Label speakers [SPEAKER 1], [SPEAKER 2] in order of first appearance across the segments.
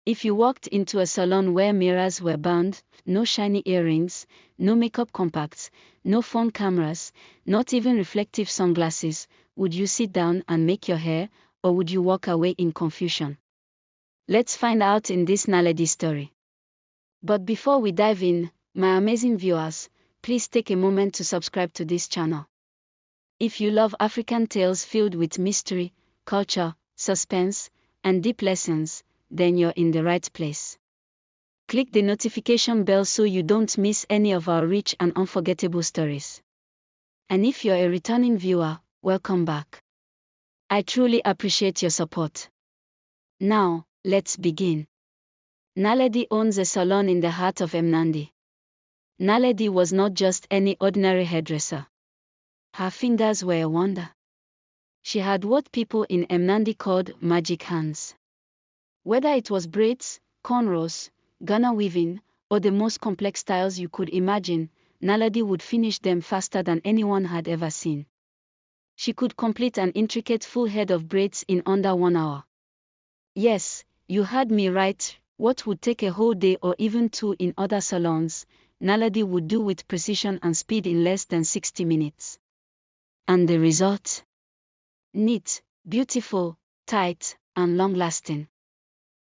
[SPEAKER 1] If you walked into a salon where mirrors were banned, no shiny earrings, no makeup compacts, no phone cameras, not even reflective sunglasses, would you sit down and make your hair, or would you walk away in confusion? Let's find out in this Naledi story. But before we dive in, my amazing viewers, please take a moment to subscribe to this channel. If you love African tales filled with mystery, culture, suspense, and deep lessons, then you're in the right place. Click the notification bell so you don't miss any of our rich and unforgettable stories. And if you're a returning viewer, welcome back. I truly appreciate your support. Now, let's begin. Naledi owns a salon in the heart of Emnandi. Naledi was not just any ordinary hairdresser. Her fingers were a wonder. She had what people in Emnandi called magic hands. Whether it was braids, cornrows, Ghana weaving, or the most complex styles you could imagine, Naledi would finish them faster than anyone had ever seen. She could complete an intricate full head of braids in under 1 hour. Yes, you heard me right. What would take a whole day or even 2 in other salons, Naledi would do with precision and speed in less than 60 minutes. And the result? Neat, beautiful, tight, and long-lasting.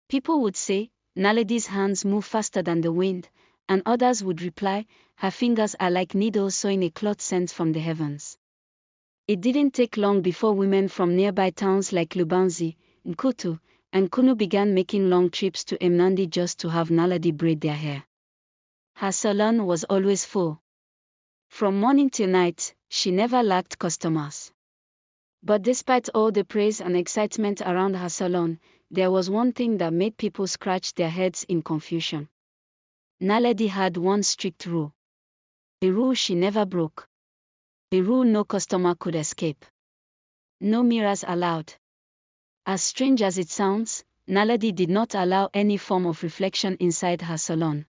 [SPEAKER 1] People would say, Naledi's hands move faster than the wind, and others would reply, her fingers are like needles sewing a cloth sent from the heavens. It didn't take long before women from nearby towns like Lubanzi, Nkutu, and Kunu began making long trips to Emnandi just to have Naledi braid their hair. Her salon was always full. From morning till night, she never lacked customers. But despite all the praise and excitement around her salon, there was one thing that made people scratch their heads in confusion. Naledi had one strict rule. A rule she never broke. A rule no customer could escape. No mirrors allowed. As strange as it sounds, Naledi did not allow any form of reflection inside her salon.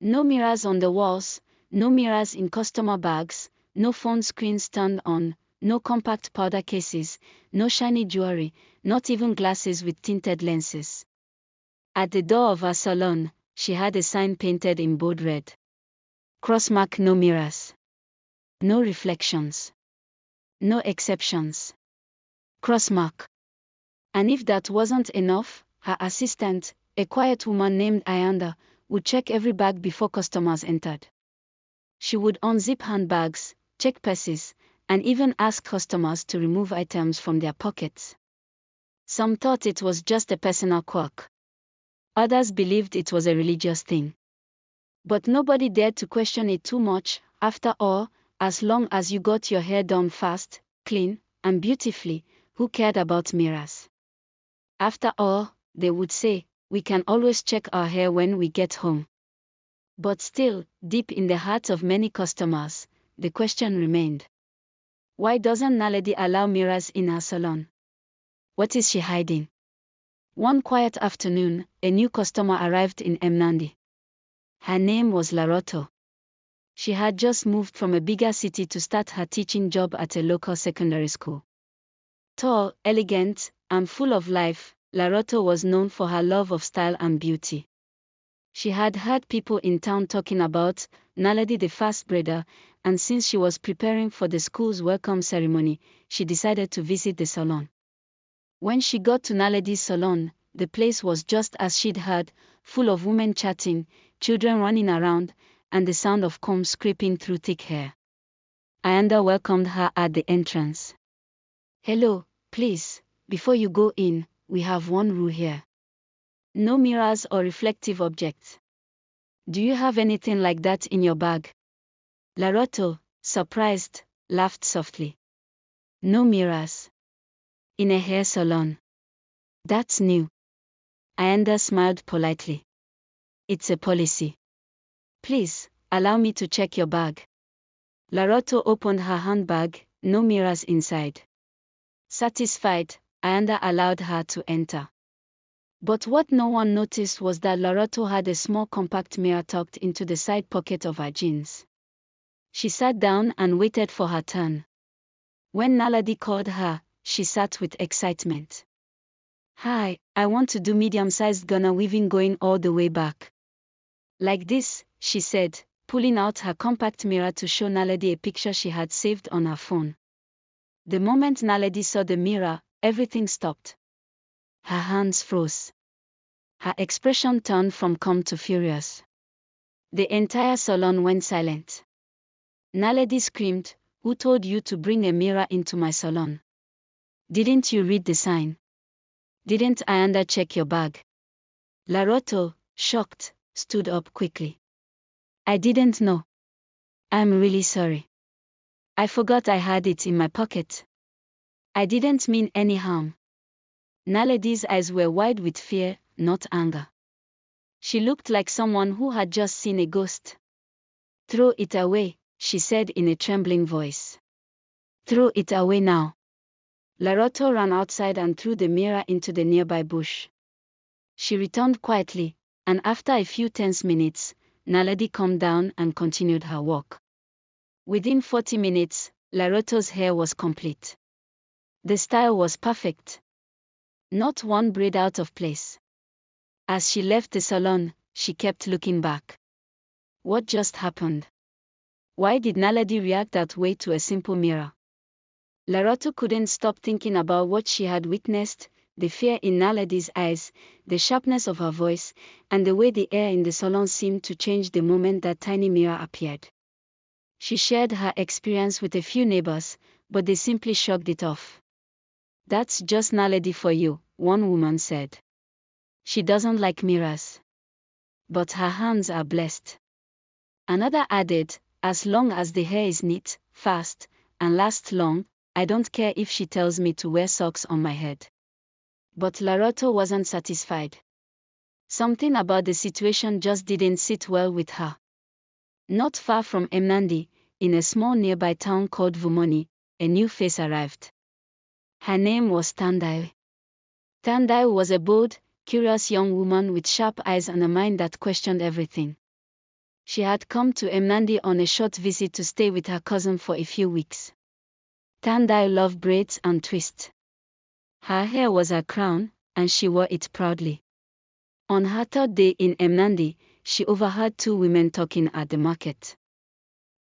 [SPEAKER 1] No mirrors on the walls, no mirrors in customer bags, no phone screens turned on, no compact powder cases, no shiny jewelry, not even glasses with tinted lenses. At the door of her salon, she had a sign painted in bold red. Crossmark: no mirrors. No reflections. No exceptions. Crossmark. And if that wasn't enough, her assistant, a quiet woman named Ayanda, would check every bag before customers entered. She would unzip handbags, check purses, and even ask customers to remove items from their pockets. Some thought it was just a personal quirk. Others believed it was a religious thing. But nobody dared to question it too much. After all, as long as you got your hair done fast, clean, and beautifully, who cared about mirrors? After all, they would say, we can always check our hair when we get home. But still, deep in the hearts of many customers, the question remained. Why doesn't Naledi allow mirrors in her salon? What is she hiding? One quiet afternoon, a new customer arrived in Emnandi. Her name was Laroto. She had just moved from a bigger city to start her teaching job at a local secondary school. Tall, elegant, and full of life, Laroto was known for her love of style and beauty. She had heard people in town talking about Naledi the fast braider, and since she was preparing for the school's welcome ceremony, she decided to visit the salon. When she got to Naledi's salon, the place was just as she'd heard, full of women chatting, children running around, and the sound of combs scraping through thick hair. Ayanda welcomed her at the entrance. Hello, please, before you go in, we have one rule here. No mirrors or reflective objects. Do you have anything like that in your bag? Laroto, surprised, laughed softly. No mirrors. In a hair salon. That's new. Ayanda smiled politely. It's a policy. Please, allow me to check your bag. Laroto opened her handbag, no mirrors inside. Satisfied, Ayanda allowed her to enter. But what no one noticed was that Laroto had a small compact mirror tucked into the side pocket of her jeans. She sat down and waited for her turn. When Naledi called her, she sat with excitement. Hi, I want to do medium-sized Ghana weaving going all the way back. Like this, she said, pulling out her compact mirror to show Naledi a picture she had saved on her phone. The moment Naledi saw the mirror, everything stopped. Her hands froze. Her expression turned from calm to furious. The entire salon went silent. Naledi screamed, "Who told you to bring a mirror into my salon? Didn't you read the sign? Didn't Ayanda check your bag?" Laroto, shocked, stood up quickly. "I didn't know. I'm really sorry. I forgot I had it in my pocket. I didn't mean any harm." Naledi's eyes were wide with fear, not anger. She looked like someone who had just seen a ghost. "Throw it away," she said in a trembling voice. "Throw it away now." Laroto ran outside and threw the mirror into the nearby bush. She returned quietly, and after a few tense minutes, Naledi calmed down and continued her walk. Within 40 minutes, Laroto's hair was complete. The style was perfect. Not one braid out of place. As she left the salon, she kept looking back. What just happened? Why did Naledi react that way to a simple mirror? Laroto couldn't stop thinking about what she had witnessed, the fear in Naledi's eyes, the sharpness of her voice, and the way the air in the salon seemed to change the moment that tiny mirror appeared. She shared her experience with a few neighbors, but they simply shrugged it off. "That's just Naledi for you," one woman said. "She doesn't like mirrors. But her hands are blessed." Another added, "As long as the hair is neat, fast, and lasts long, I don't care if she tells me to wear socks on my head." But Laroto wasn't satisfied. Something about the situation just didn't sit well with her. Not far from Emnandi, in a small nearby town called Vumoni, a new face arrived. Her name was Tandai. Tandai was a bold, curious young woman with sharp eyes and a mind that questioned everything. She had come to Emnandi on a short visit to stay with her cousin for a few weeks. Tandai loved braids and twists. Her hair was her crown, and she wore it proudly. On her third day in Emnandi, she overheard two women talking at the market.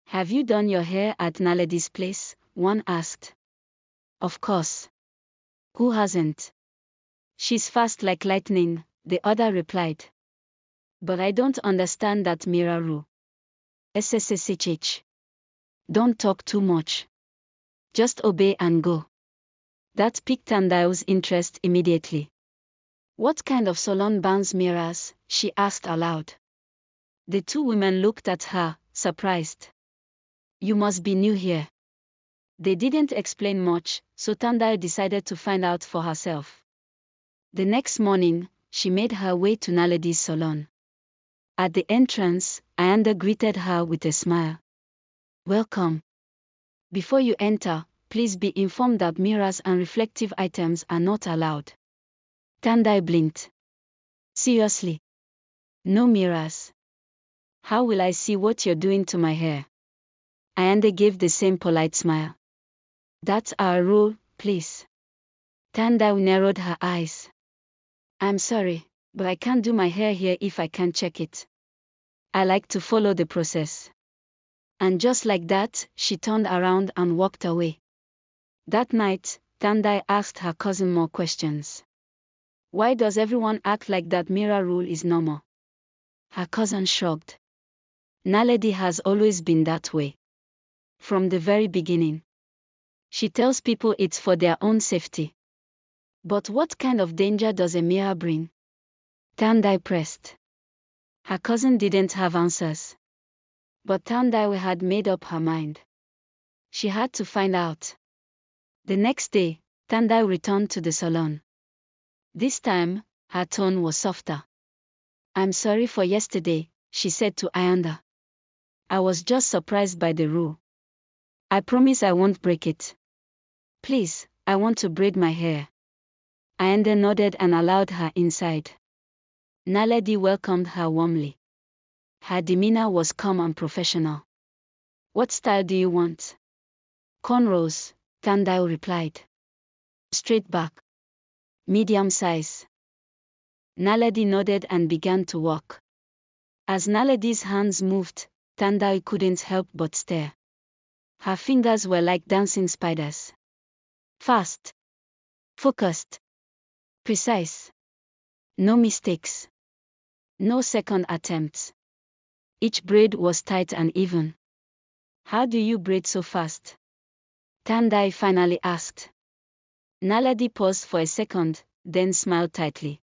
[SPEAKER 1] "Have you done your hair at Naledi's place?" one asked. "Of course. Who hasn't? She's fast like lightning," the other replied. "But I don't understand that mirror rule. SSSHH. Don't talk too much. Just obey and go." That piqued Tandai's interest immediately. "What kind of salon bans mirrors?" she asked aloud. The two women looked at her, surprised. "You must be new here." They didn't explain much, so Tandai decided to find out for herself. The next morning, she made her way to Naledi's salon. At the entrance, Ayanda greeted her with a smile. "Welcome. Before you enter, please be informed that mirrors and reflective items are not allowed." Tandai blinked. "Seriously? No mirrors? How will I see what you're doing to my hair?" Ayanda gave the same polite smile. "That's our rule, please." Tandai narrowed her eyes. "I'm sorry, but I can't do my hair here if I can't check it. I like to follow the process." And just like that, she turned around and walked away. That night, Tandai asked her cousin more questions. "Why does everyone act like that mirror rule is normal?" Her cousin shrugged. "Naledi has always been that way. From the very beginning. She tells people it's for their own safety." "But what kind of danger does a mirror bring?" Tandai pressed. Her cousin didn't have answers. But Tandai had made up her mind. She had to find out. The next day, Tandai returned to the salon. This time, her tone was softer. "I'm sorry for yesterday," she said to Ayanda. "I was just surprised by the rule. I promise I won't break it. Please, I want to braid my hair." Ayanda nodded and allowed her inside. Naledi welcomed her warmly. Her demeanor was calm and professional. "What style do you want?" "Cornrows," Tandai replied. "Straight back?" Medium size. Naledi nodded and began to walk. As Naledi's hands moved, Tandai couldn't help but stare. Her fingers were like dancing spiders. Fast. Focused. Precise. No mistakes. No second attempts. Each braid was tight and even. How do you braid so fast? Tandai finally asked. Naledi paused for a second, then smiled tightly.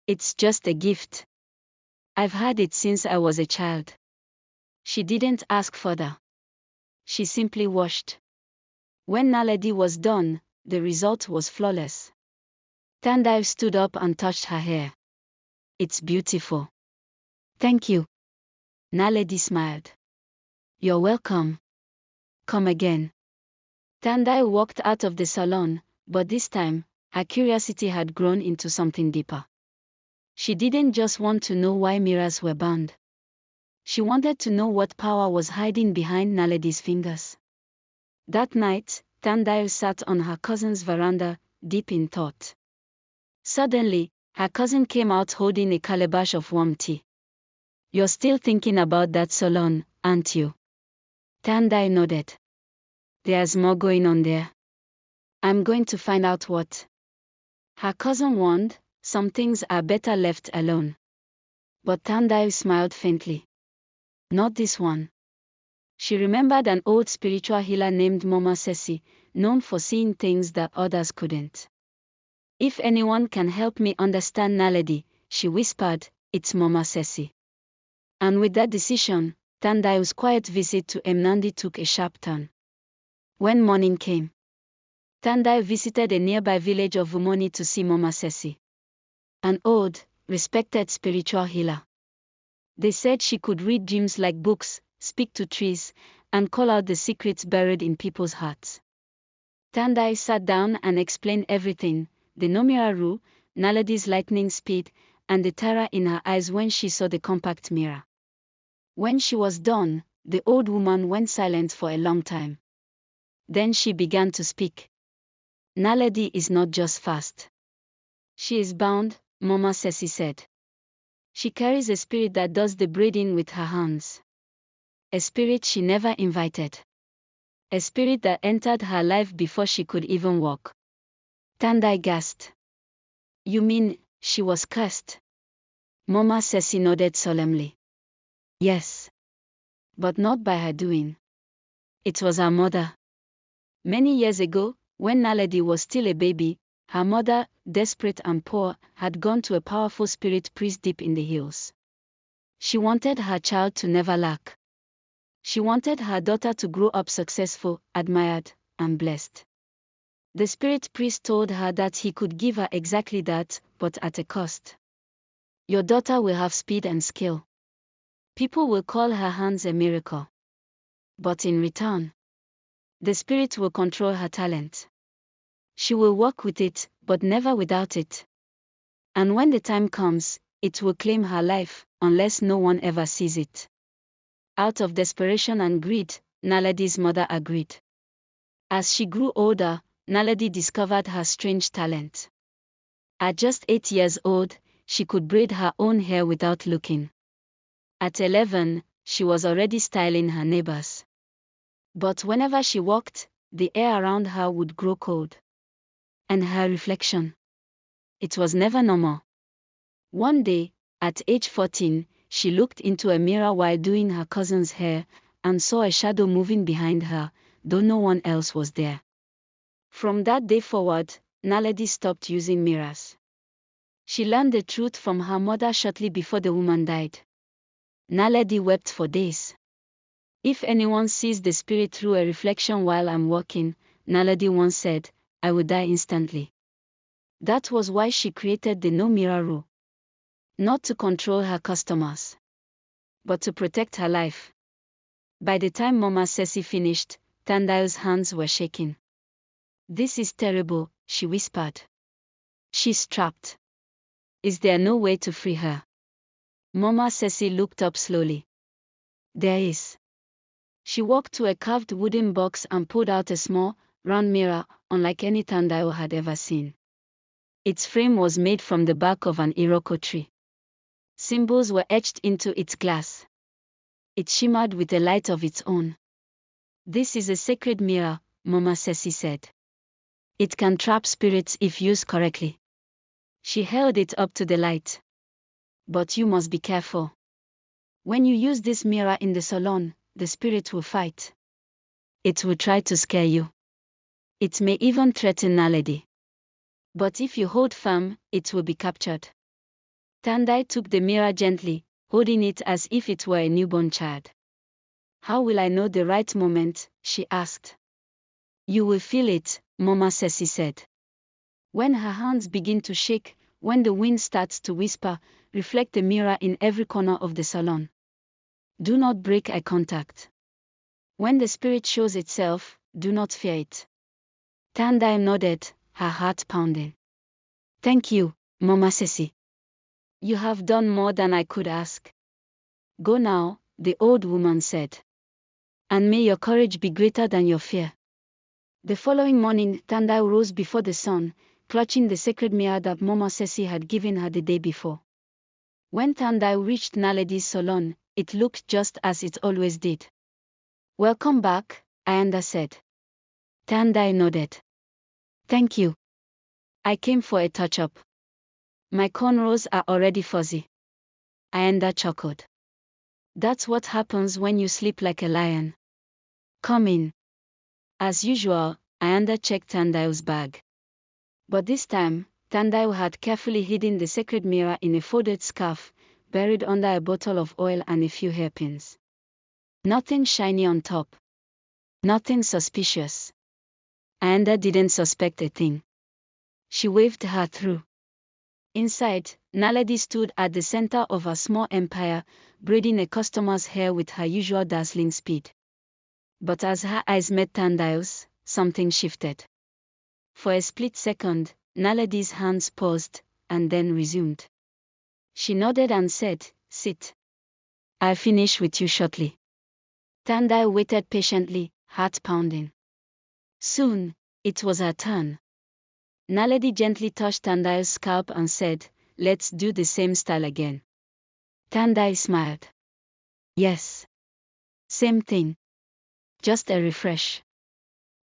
[SPEAKER 1] It's just a gift. I've had it since I was a child. She didn't ask further. She simply washed. When Naledi was done, the result was flawless. Tandai stood up and touched her hair. It's beautiful. Thank you. Naledi smiled. You're welcome. Come again. Tandai walked out of the salon, but this time, her curiosity had grown into something deeper. She didn't just want to know why mirrors were banned. She wanted to know what power was hiding behind Naledi's fingers. That night, Tandai sat on her cousin's veranda, deep in thought. Suddenly, her cousin came out holding a calabash of warm tea. You're still thinking about that salon, aren't you? Tandai nodded. There's more going on there. I'm going to find out what. Her cousin warned, some things are better left alone. But Tandai smiled faintly. Not this one. She remembered an old spiritual healer named Mama Sesi, known for seeing things that others couldn't. If anyone can help me understand Naledi, she whispered, it's Mama Sesi. And with that decision, Tandai's quiet visit to Emnandi took a sharp turn. When morning came, Tandai visited a nearby village of Vumoni to see Mama Sesi, an old, respected spiritual healer. They said she could read dreams like books, speak to trees, and call out the secrets buried in people's hearts. Tandai sat down and explained everything, the Nomiraru, Naledi's lightning speed, and the terror in her eyes when she saw the compact mirror. When she was done, the old woman went silent for a long time. Then she began to speak. Naledi is not just fast. She is bound, Mama Sesi said. She carries a spirit that does the braiding with her hands. A spirit she never invited. A spirit that entered her life before she could even walk. Tandai gasped. You mean, she was cursed? Mama Sesi nodded solemnly. Yes. But not by her doing. It was her mother. Many years ago, when Naledi was still a baby, her mother, desperate and poor, had gone to a powerful spirit priest deep in the hills. She wanted her child to never lack. She wanted her daughter to grow up successful, admired, and blessed. The spirit priest told her that he could give her exactly that, but at a cost. Your daughter will have speed and skill. People will call her hands a miracle. But in return, the spirit will control her talent. She will work with it, but never without it. And when the time comes, it will claim her life, unless no one ever sees it. Out of desperation and greed, Naledi's mother agreed. As she grew older, Naledi discovered her strange talent. At just 8 years old, she could braid her own hair without looking. At 11, she was already styling her neighbors. But whenever she walked, the air around her would grow cold. And her reflection. It was never normal. One day, at age 14, she looked into a mirror while doing her cousin's hair, and saw a shadow moving behind her, though no one else was there. From that day forward, Naledi stopped using mirrors. She learned the truth from her mother shortly before the woman died. Naledi wept for days. If anyone sees the spirit through a reflection while I'm walking, Naledi once said, I would die instantly. That was why she created the no mirror rule. Not to control her customers, but to protect her life. By the time Mama Sesi finished, Tandai's hands were shaking. This is terrible, she whispered. She's trapped. Is there no way to free her? Mama Sesi looked up slowly. There is. She walked to a carved wooden box and pulled out a small, round mirror, unlike any Tandai had ever seen. Its frame was made from the bark of an Iroko tree. Symbols were etched into its glass. It shimmered with a light of its own. "This is a sacred mirror," Mama Ceci said. "It can trap spirits if used correctly." She held it up to the light. "But you must be careful. When you use this mirror in the salon, the spirit will fight. It will try to scare you. It may even threaten Naledi. But if you hold firm, it will be captured." Tandai took the mirror gently, holding it as if it were a newborn child. "How will I know the right moment?" she asked. "You will feel it," Mama Ceci said. "When her hands begin to shake, when the wind starts to whisper, reflect the mirror in every corner of the salon. Do not break eye contact. When the spirit shows itself, do not fear it." Tandai nodded, her heart pounding. "Thank you, Mama Ceci. You have done more than I could ask." "Go now," the old woman said. "And may your courage be greater than your fear." The following morning, Tandai rose before the sun, clutching the sacred mirror that Mama Ceci had given her the day before. When Tandai reached Naledi's salon, it looked just as it always did. "Welcome back," Ayanda said. Tandai nodded. "Thank you. I came for a touch-up. My cornrows are already fuzzy." Ayanda chuckled. "That's what happens when you sleep like a lion. Come in." As usual, Ayanda checked Tandai's bag. But this time, Tandai had carefully hidden the sacred mirror in a folded scarf, buried under a bottle of oil and a few hairpins. Nothing shiny on top. Nothing suspicious. Ayanda didn't suspect a thing. She waved her through. Inside, Naledi stood at the center of a small empire, braiding a customer's hair with her usual dazzling speed. But as her eyes met Tandai's, something shifted. For a split second, Naledi's hands paused, and then resumed. She nodded and said, "Sit. I'll finish with you shortly." Tandai waited patiently, heart pounding. Soon, it was her turn. Naledi gently touched Tandai's scalp and said, "Let's do the same style again." Tandai smiled. "Yes. Same thing. Just a refresh."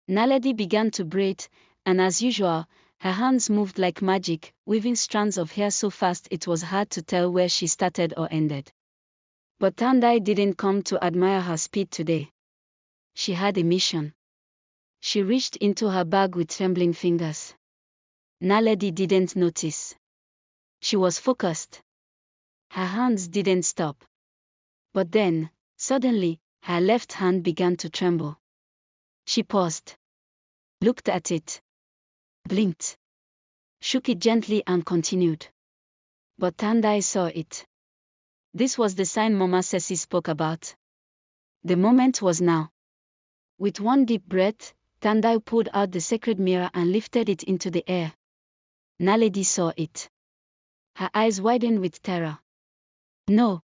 [SPEAKER 1] Naledi began to braid, and as usual, her hands moved like magic, weaving strands of hair so fast it was hard to tell where she started or ended. But Tandai didn't come to admire her speed today. She had a mission. She reached into her bag with trembling fingers. Naledi didn't notice. She was focused. Her hands didn't stop. But then, suddenly, her left hand began to tremble. She paused. Looked at it. Blinked. Shook it gently and continued. But Tandai saw it. This was the sign Mama Ceci spoke about. The moment was now. With one deep breath, Tandai pulled out the sacred mirror and lifted it into the air. Naledi saw it. Her eyes widened with terror. "No.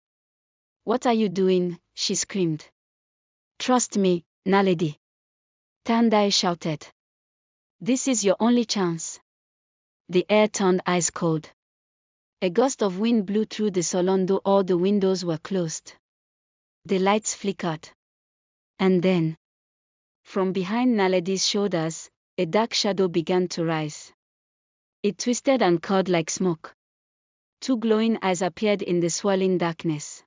[SPEAKER 1] What are you doing?" she screamed. "Trust me, Naledi." Tandai shouted. "This is your only chance." The air turned ice cold. A gust of wind blew through the salon though all the windows were closed. The lights flickered. And then, from behind Naledi's shoulders, a dark shadow began to rise. It twisted and curled like smoke. Two glowing eyes appeared in the swirling darkness.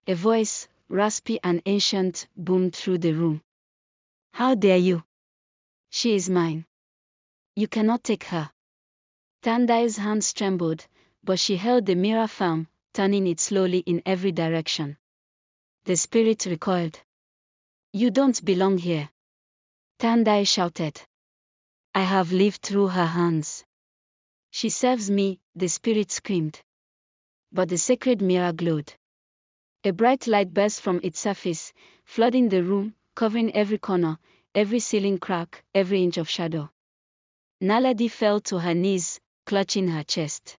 [SPEAKER 1] A voice, raspy and ancient, boomed through the room. "How dare you? She is mine. You cannot take her." Tandai's hands trembled, but she held the mirror firm, turning it slowly in every direction. The spirit recoiled. "You don't belong here." Tandai shouted. "I have lived through her hands. She serves me," the spirit screamed. But the sacred mirror glowed. A bright light burst from its surface, flooding the room, covering every corner, every ceiling crack, every inch of shadow. Naledi fell to her knees, clutching her chest.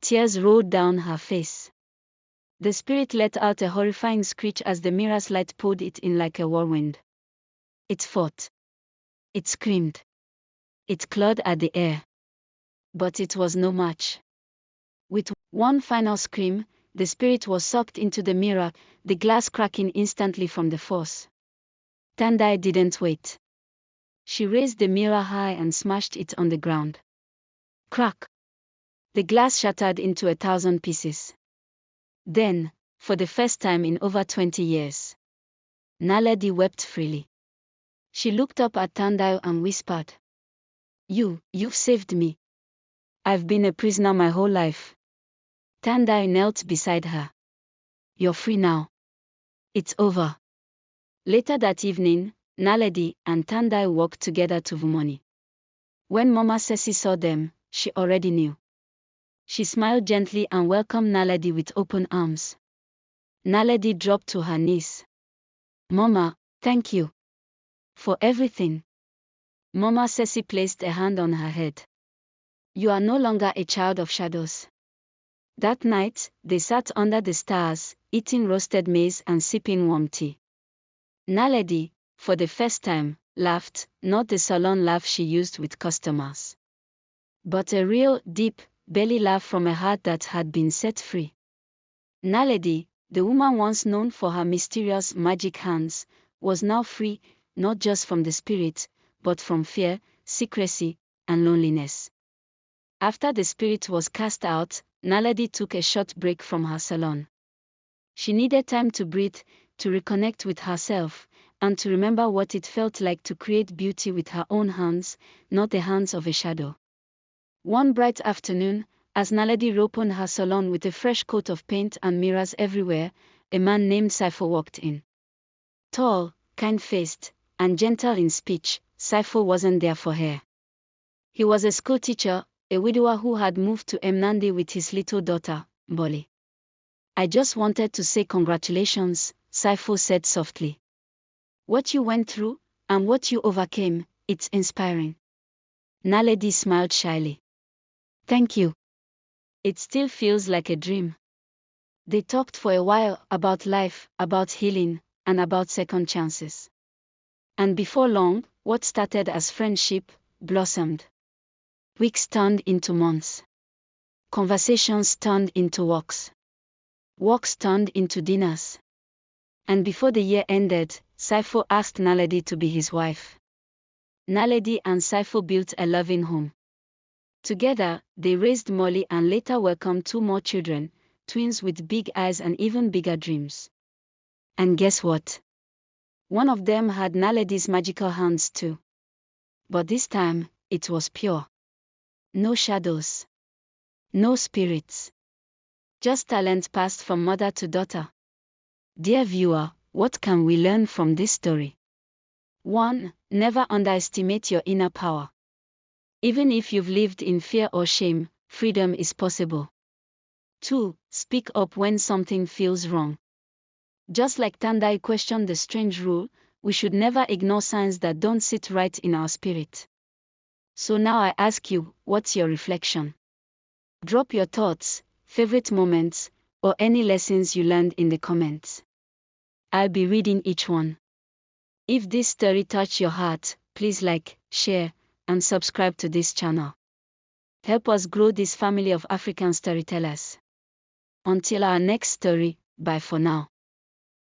[SPEAKER 1] Tears rolled down her face. The spirit let out a horrifying screech as the mirror's light pulled it in like a whirlwind. It fought. It screamed. It clawed at the air. But it was no match. With one final scream, the spirit was sucked into the mirror, the glass cracking instantly from the force. Tandai didn't wait. She raised the mirror high and smashed it on the ground. Crack! The glass shattered into 1,000 pieces. Then, for the first time in over 20 years, Naledi wept freely. She looked up at Tandai and whispered, You've saved me. I've been a prisoner my whole life." Tandai knelt beside her. "You're free now. It's over." Later that evening, Naledi and Tandai walked together to Vumoni. When Mama Sesi saw them, she already knew. She smiled gently and welcomed Naledi with open arms. Naledi dropped to her knees. "Mama, thank you for everything." Mama Sesi placed a hand on her head. "You are no longer a child of shadows." That night, they sat under the stars, eating roasted maize and sipping warm tea. Naledi, for the first time, laughed, not the salon laugh she used with customers, but a real, deep, belly laugh from a heart that had been set free. Naledi, the woman once known for her mysterious magic hands, was now free, not just from the spirit, but from fear, secrecy, and loneliness. After the spirit was cast out, Naledi took a short break from her salon. She needed time to breathe, to reconnect with herself, and to remember what it felt like to create beauty with her own hands, not the hands of a shadow. One bright afternoon, as Naledi opened her salon with a fresh coat of paint and mirrors everywhere, a man named Saifo walked in. Tall, kind-faced, and gentle in speech, Saifo wasn't there for her. He was a schoolteacher, a widower who had moved to Emnandi with his little daughter, Mboli. "I just wanted to say congratulations," Saifo said softly. "What you went through, and what you overcame, it's inspiring." Naledi smiled shyly. "Thank you. It still feels like a dream." They talked for a while about life, about healing, and about second chances. And before long, what started as friendship blossomed. Weeks turned into months. Conversations turned into walks. Walks turned into dinners. And before the year ended, Saifo asked Naledi to be his wife. Naledi and Saifo built a loving home. Together, they raised Molly and later welcomed 2 more children, twins with big eyes and even bigger dreams. And guess what? One of them had Naledi's magical hands too. But this time, it was pure. No shadows. No spirits. Just talent passed from mother to daughter. Dear viewer, what can we learn from this story? 1. Never underestimate your inner power. Even if you've lived in fear or shame, freedom is possible. 2. Speak up when something feels wrong. Just like Tandai questioned the strange rule, we should never ignore signs that don't sit right in our spirit. So now I ask you, what's your reflection? Drop your thoughts, favorite moments, or any lessons you learned in the comments. I'll be reading each one. If this story touched your heart, please like, share, and subscribe to this channel. Help us grow this family of African storytellers. Until our next story, bye for now.